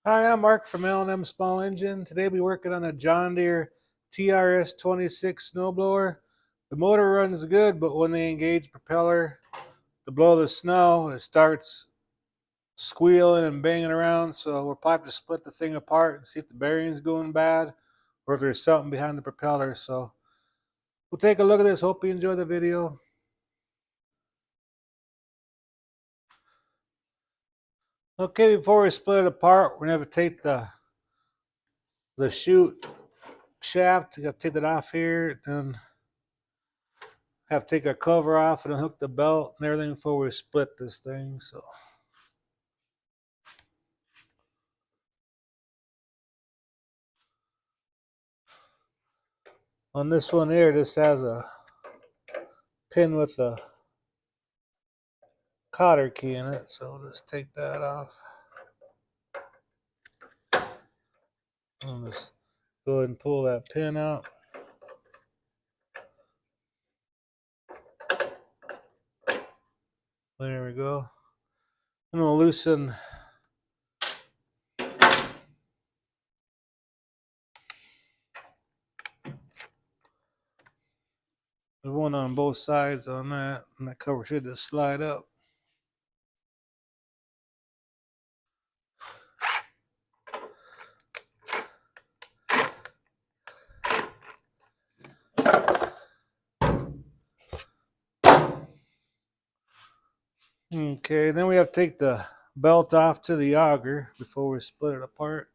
Hi, I'm Mark from L&M Small Engine. Today we'll be working on a John Deere TRS26 snowblower. The motor runs good, but when they engage propeller to blow the snow, it starts squealing and banging around. So we'll probably have to split the thing apart and see if the bearing's going bad or if there's something behind the propeller. So we'll take a look at this. Hope you enjoy the video. Okay, before we split it apart, we're going to have to take the chute shaft. You got to take that off here and have to take our cover off and unhook the belt and everything before we split this thing. So on this one here, this has a pin with a cotter key in it, so we'll just take that off. I'll just go ahead and pull that pin out. There we go. I'm going to loosen the one on both sides on that, and that cover should just slide up. Okay, then we have to take the belt off to the auger before we split it apart.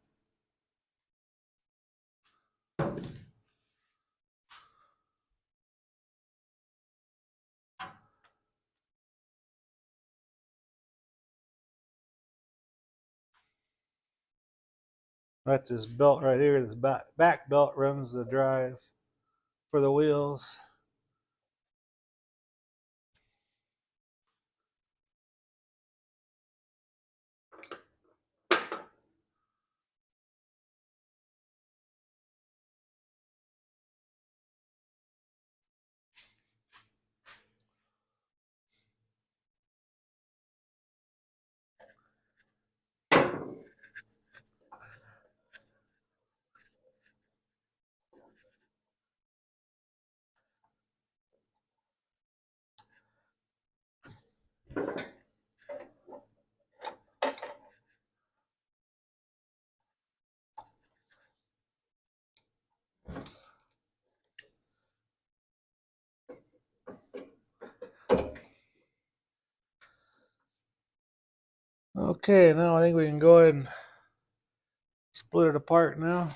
That's this belt right here. This back belt runs the drive for the wheels. Okay, now I think we can go ahead and split it apart now.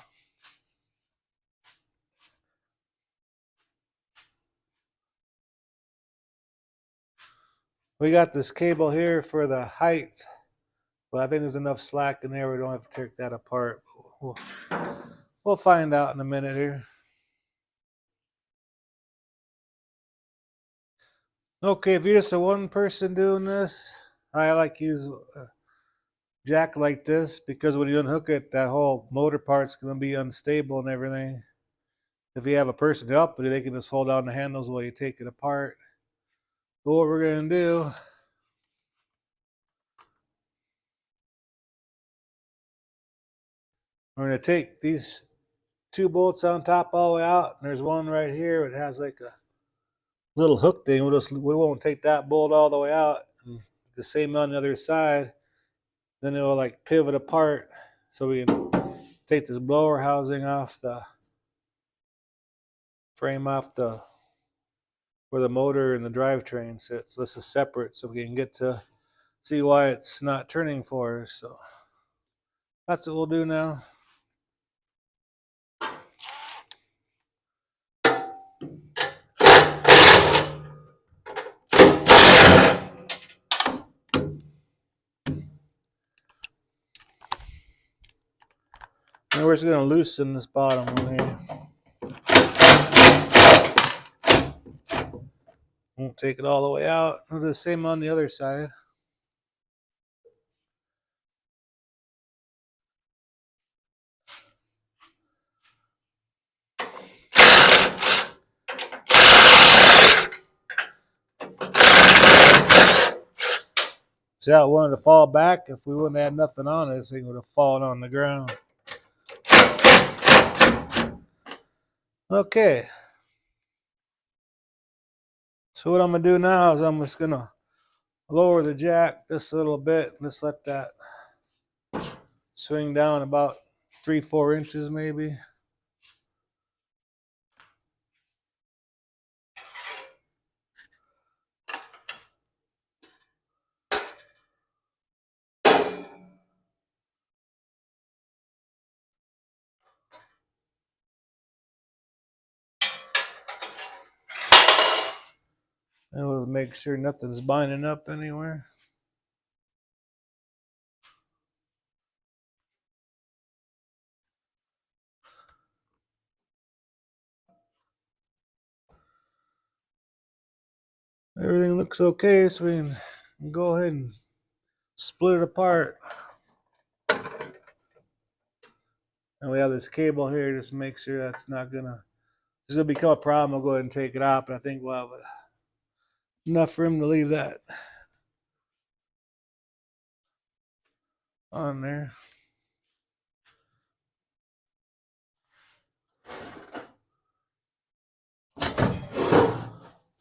We got this cable here for the height, but I think there's enough slack in there we don't have to take that apart. We'll find out in a minute here. Okay, if you're just a one person doing this, I like to use a jack like this because when you unhook it, that whole motor part's going to be unstable and everything. If you have a person to help you, they can just hold on the handles while you take it apart. But what we're going to do, we're going to take these two bolts on top all the way out, and there's one right here. It has like a little hook thing. We won't take that bolt all the way out. And the same on the other side. Then it will like pivot apart, so we can take this blower housing off the frame, off the where the motor and the drivetrain sits. So this is separate, so we can get to see why it's not turning for us. So that's what we'll do now. And we're just going to loosen this bottom one here. Won't take it all the way out. We'll do the same on the other side. See how it wanted to fall back? If we wouldn't have had nothing on it, this thing would have fallen on the ground. Okay. So what I'm going to do now is I'm just going to lower the jack just a little bit. Just let that swing down about 3-4 inches maybe. And we'll make sure nothing's binding up anywhere. Everything looks okay, so we can go ahead and split it apart. And we have this cable here, just make sure that's not gonna, this is gonna become a problem. I'll go ahead and take it out, but I think we'll have enough room to leave that on there.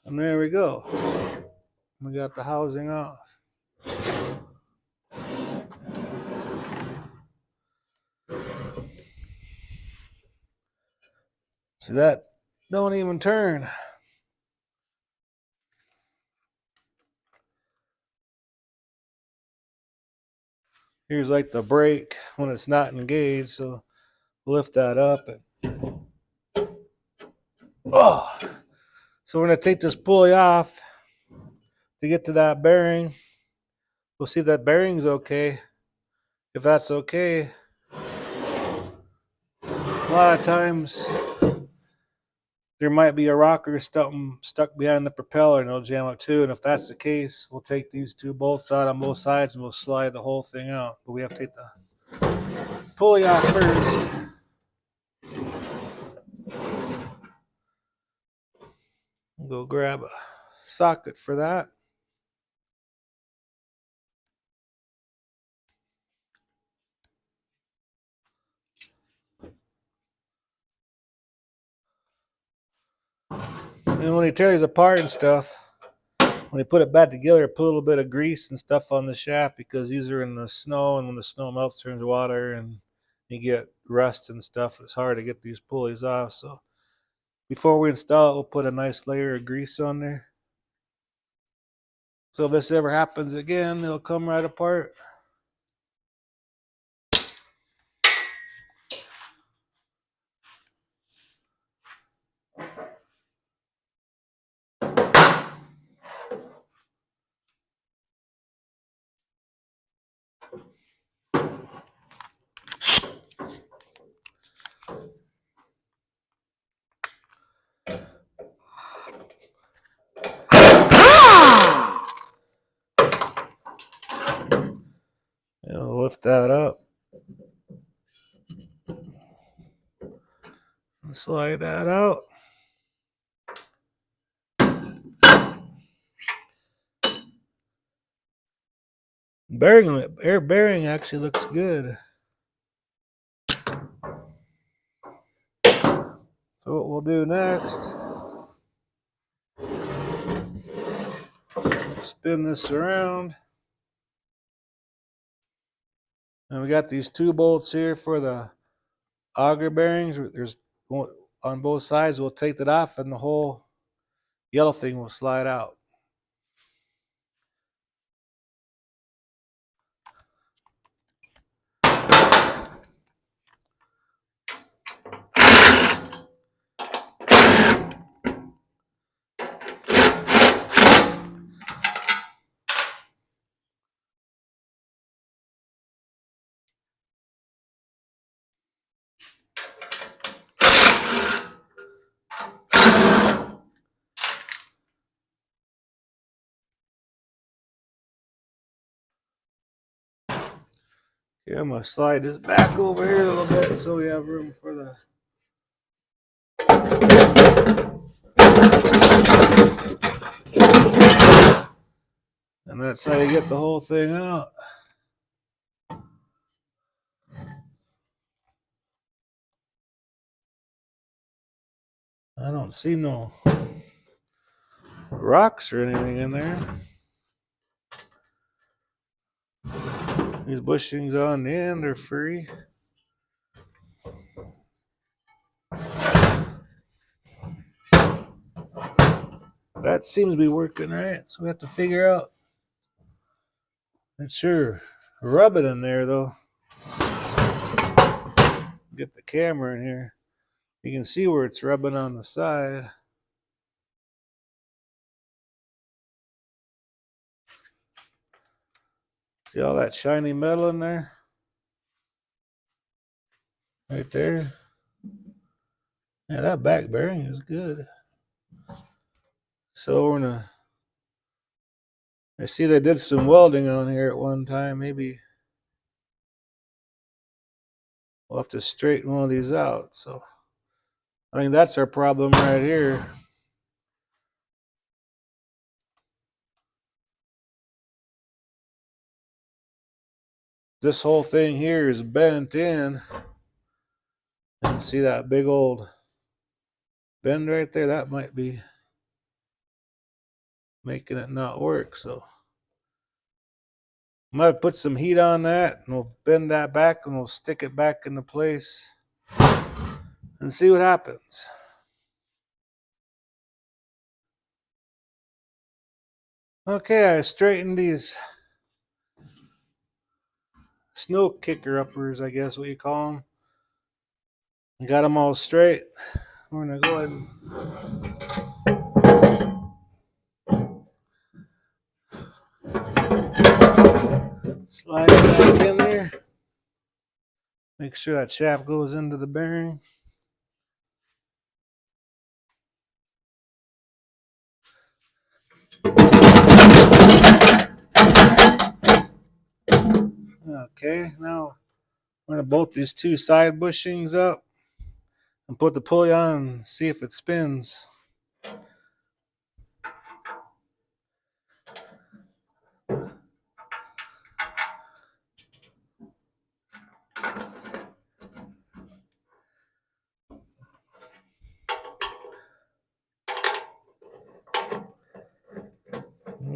And there we go. We got the housing off. See, that don't even turn. Here's like the brake when it's not engaged, so lift that up. And oh, so we're gonna take this pulley off to get to that bearing. We'll see if that bearing's okay. If that's okay, a lot of times there might be a rocker stuck behind the propeller and it'll jam up too. And if that's the case, we'll take these 2 bolts out on both sides and we'll slide the whole thing out. But we have to take the pulley off first. We'll go grab a socket for that. And when he tears apart and stuff, when you put it back together, put a little bit of grease and stuff on the shaft because these are in the snow, and when the snow melts, turns water, and you get rust and stuff. It's hard to get these pulleys off. So before we install it, we'll put a nice layer of grease on there. So if this ever happens again, it'll come right apart. We'll lift that up and slide that out. Air bearing actually looks good. So what we'll do next, spin this around. And we got these 2 bolts here for the auger bearings. There's on both sides. We'll take that off and the whole yellow thing will slide out. Okay, I'm going to slide this back over here a little bit so we have room for the And that's how you get the whole thing out. I don't see no rocks or anything in there. These bushings on the end are free. That seems to be working right, so we have to figure out. It's sure rubbing in there though. Get the camera in here. You can see where it's rubbing on the side. See all that shiny metal in there? Right there. Yeah, that back bearing is good. So we're gonna, I see they did some welding on here at one time. Maybe we'll have to straighten one of these out. So I think that's our problem right here. This whole thing here is bent in. And see that big old bend right there? That might be making it not work. So I might put some heat on that and we'll bend that back and we'll stick it back into place and see what happens. Okay, I straightened these snow kicker uppers, I guess what you call them. I got them all straight. We're gonna go ahead and slide it back in there. Make sure that shaft goes into the bearing. Okay, now we're gonna bolt these two side bushings up and put the pulley on and see if it spins.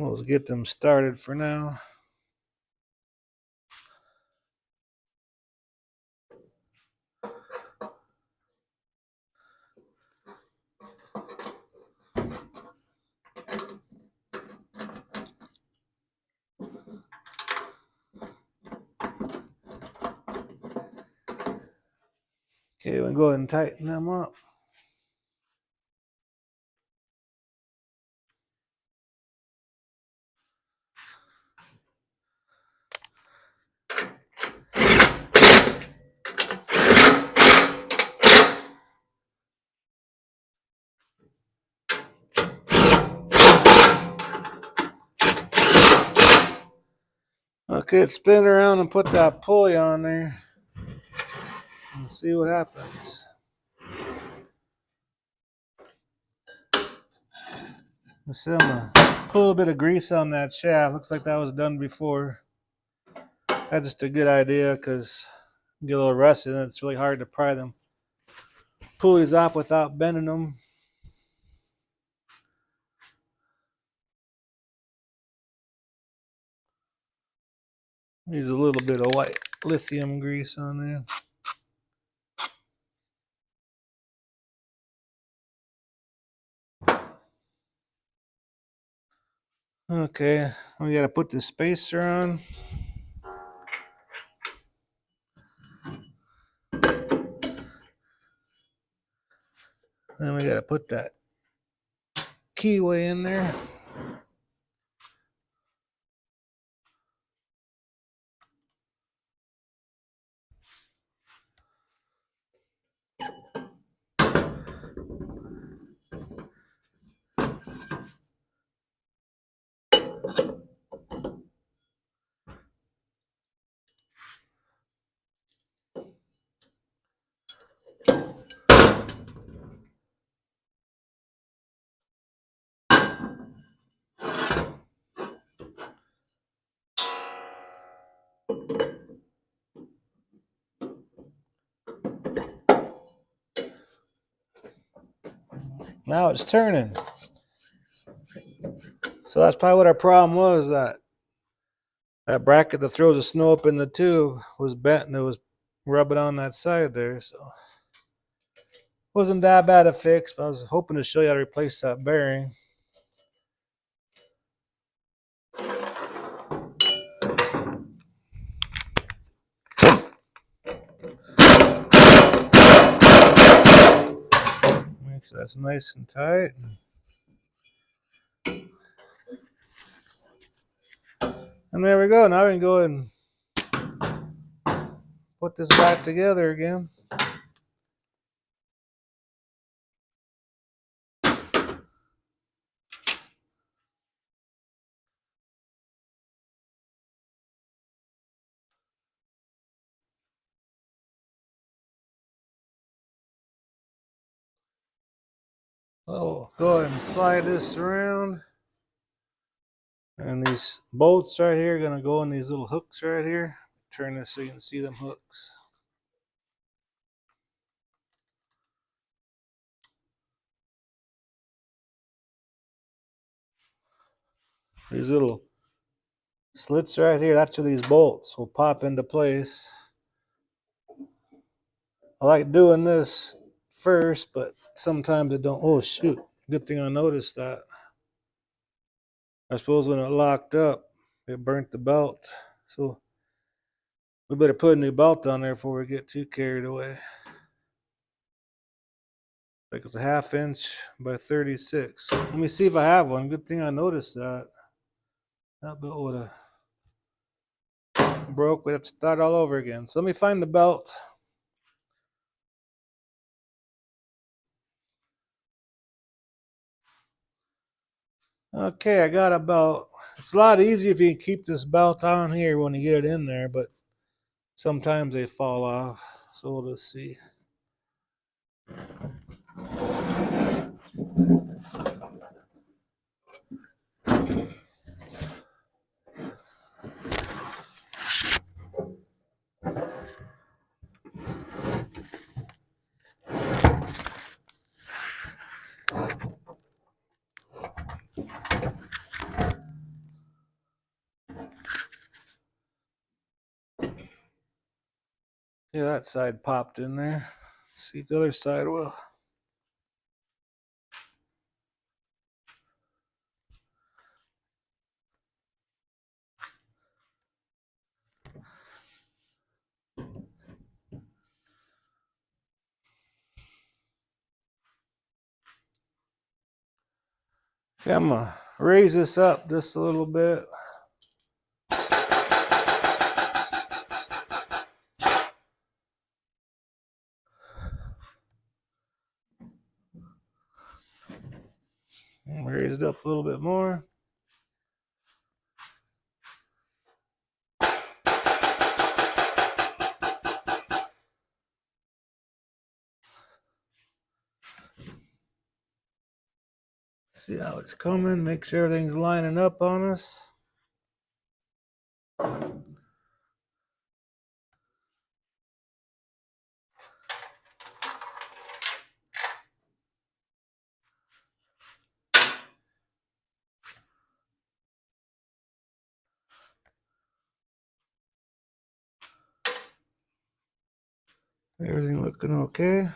Let's get them started for now. Okay, we'll go ahead and tighten them up. Okay, spin around and put that pulley on there and see what happens. I'm gonna put a little bit of grease on that shaft. Looks like that was done before. That's just a good idea because you get a little rusty and it's really hard to pry them pulleys off without bending them. Use a little bit of white lithium grease on there. Okay, we gotta put the spacer on. Then we gotta put that keyway in there. Now it's turning. So that's probably what our problem was, that bracket that throws the snow up in the tube was bent and it was rubbing on that side there. So wasn't that bad a fix, but I was hoping to show you how to replace that bearing. Make sure that's nice and tight. And there we go. Now we can go ahead and put this back together again. So go ahead and slide this around. And these bolts right here are going to go in these little hooks right here. Turn this so you can see them hooks. These little slits right here, that's where these bolts will pop into place. I like doing this first, but sometimes it don't. Oh shoot, good thing I noticed that. I suppose when it locked up, it burnt the belt. So we better put a new belt on there before we get too carried away. Like it's a 1/2 inch by 36. Let me see if I have one. Good thing I noticed that. That belt would have broke. We have to start all over again. So let me find the belt. Okay, I got a belt. It's a lot easier if you can keep this belt on here when you get it in there, but sometimes they fall off. So we'll just see. Yeah, that side popped in there. Let's see if the other side will. Okay, I'm gonna raise this up just a little bit. Raise it up a little bit more. See how it's coming. Make sure everything's lining up on us. Everything looking okay.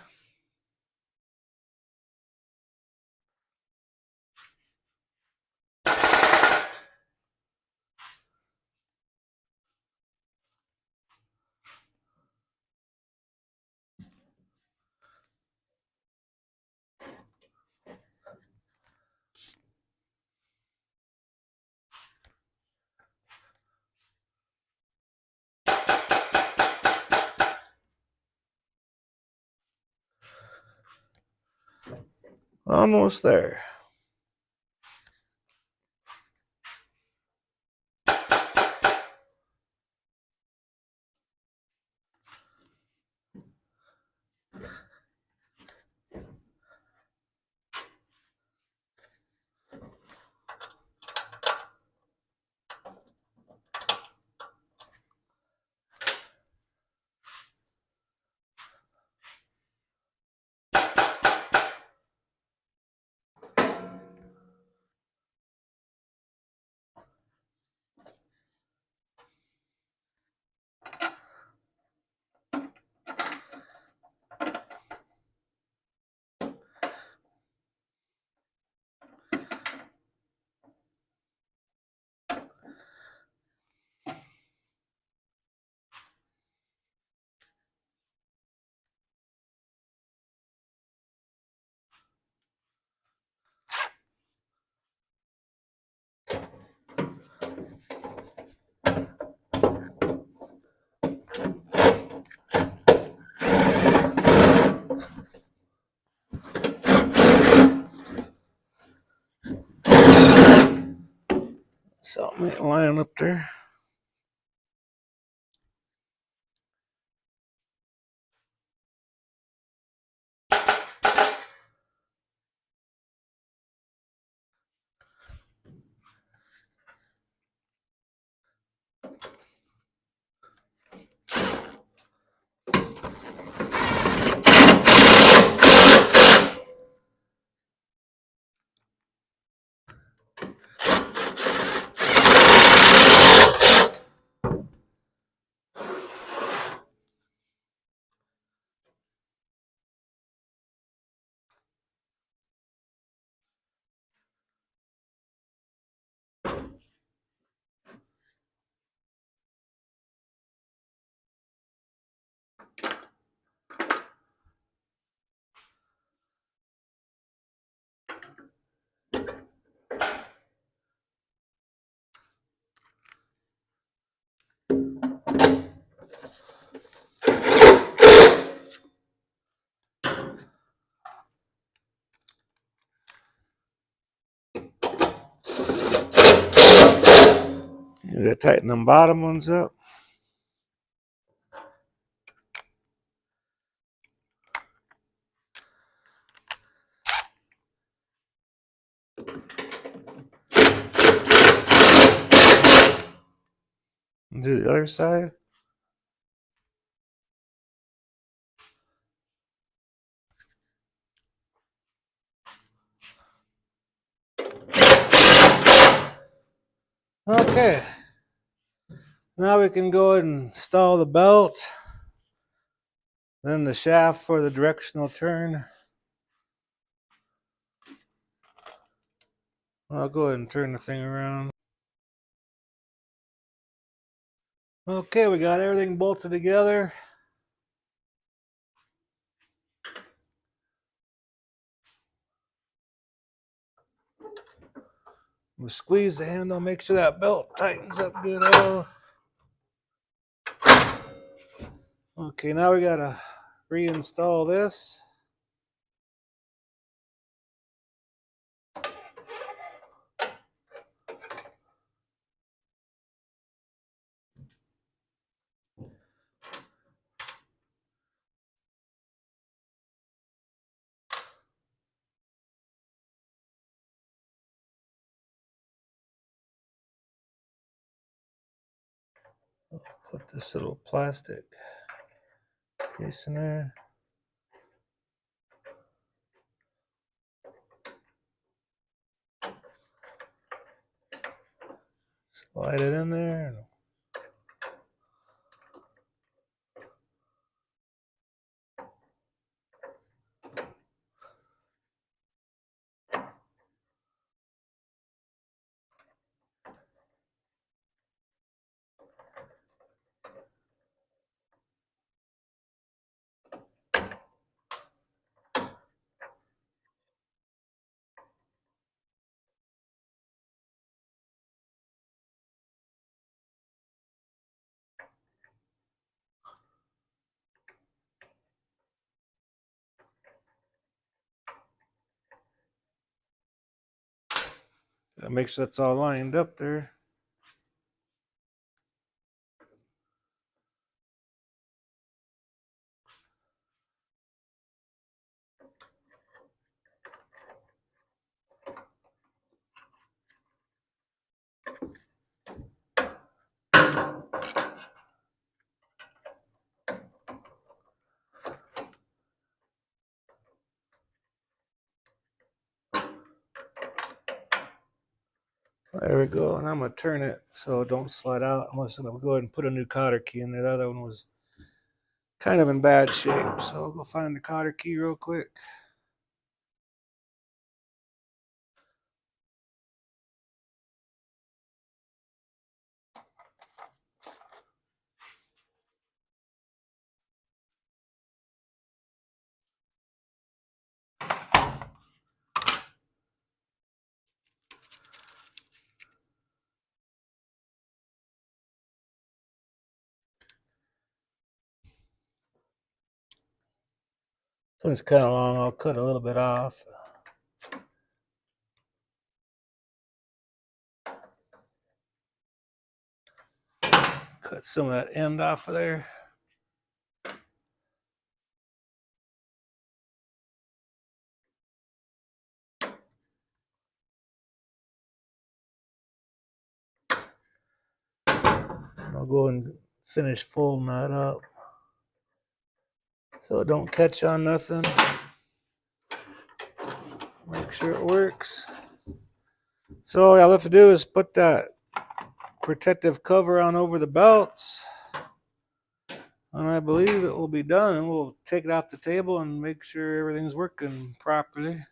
Almost there. Something ain't lining up there. You gotta tighten them bottom ones up. And do the other side. Okay. Now we can go ahead and install the belt. Then the shaft for the directional turn. I'll go ahead and turn the thing around. Okay, we got everything bolted together. We'll squeeze the handle, make sure that belt tightens up good. Okay, now we gotta reinstall this. Put this little plastic piece in there. Slide it in there. Gotta make sure that's all lined up there. There we go, and I'm gonna turn it so it don't slide out. I'm just gonna go ahead and put a new cotter key in there. The other one was kind of in bad shape, so I'll go find the cotter key real quick. So it's kind of long. I'll cut a little bit off. Cut some of that end off of there. I'll go and finish folding that up so it don't catch on nothing. Make sure it works. So all I have to do is put that protective cover on over the belts, and I believe it will be done, and we'll take it off the table and make sure everything's working properly.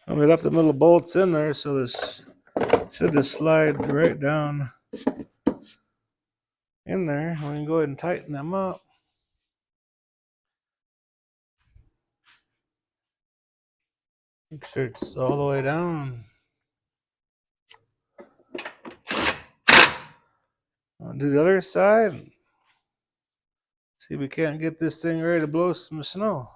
And we left the little bolts in there, so this should just slide right down in there. We can go ahead and tighten them up. Make sure it's all the way down. I'll do the other side. See if we can't get this thing ready to blow some snow.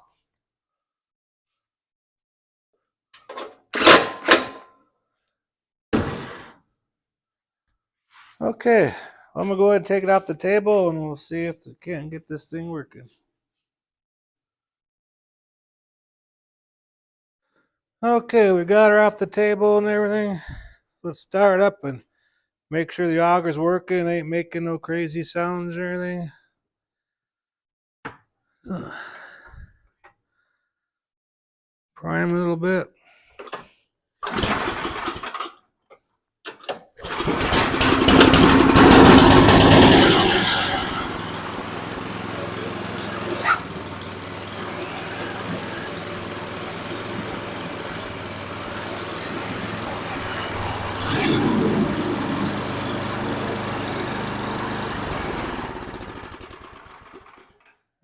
Okay, I'm gonna go ahead and take it off the table and we'll see if we can't get this thing working. Okay, we got her off the table and everything. Let's start up and make sure the auger's working, ain't making no crazy sounds or anything. Prime a little bit.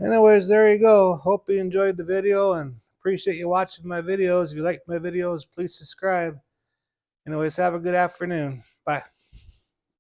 Anyways, there you go. Hope you enjoyed the video and appreciate you watching my videos. If you liked my videos, please subscribe. Anyways, have a good afternoon. Bye.